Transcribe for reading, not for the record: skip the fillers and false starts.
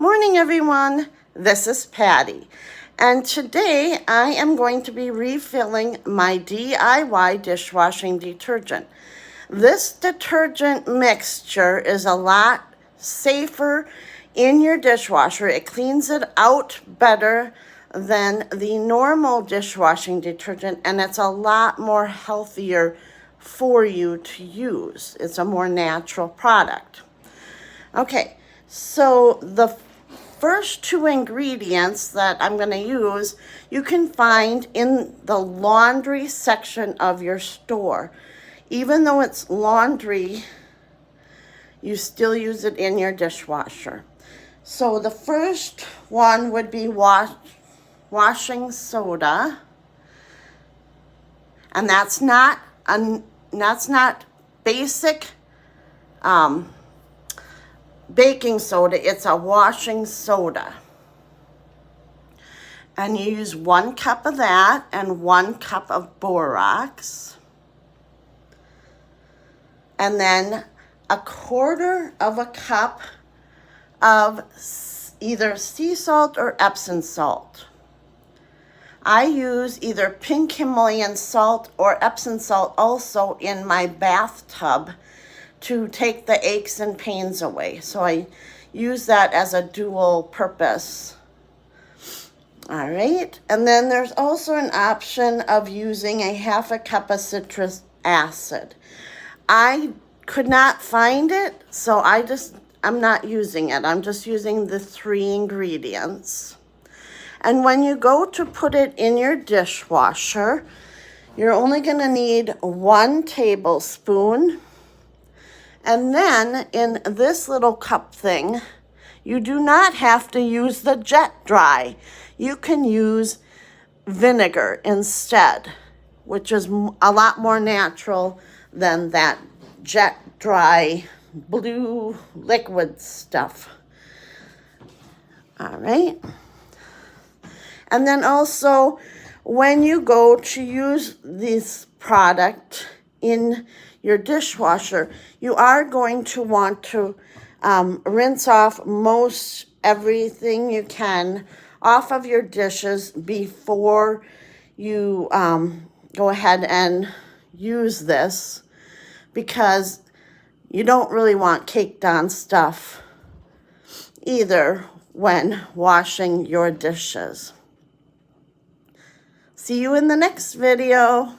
Morning, everyone. This is Patty, and today I am going to be refilling my DIY dishwashing detergent. This detergent mixture is a lot safer in your dishwasher. It cleans it out better than the normal dishwashing detergent, and it's a lot more healthier for you to use. It's a more natural product. Okay, so the first two ingredients that I'm going to use, you can find in the laundry section of your store. Even though it's laundry, you still use it in your dishwasher. So the first one would be washing soda. And that's not basic baking soda, it's a washing soda. And you use 1 cup of that and 1 cup of borax. And then 1/4 of a cup of either sea salt or Epsom salt. I use either pink Himalayan salt or Epsom salt also in my bathtub to take the aches and pains away. So I use that as a dual purpose. All right, and then there's also an option of using 1/2 cup of citrus acid. I could not find it, so I'm not using it. I'm just using the 3 ingredients. And when you go to put it in your dishwasher, you're only gonna need 1 tablespoon. And then in this little cup thing, you do not have to use the jet dry. You can use vinegar instead, which is a lot more natural than that jet dry blue liquid stuff. All right. And then also, when you go to use this product in your dishwasher, you are going to want to rinse off most everything you can off of your dishes before you go ahead and use this, because you don't really want caked on stuff either when washing your dishes. See you in the next video.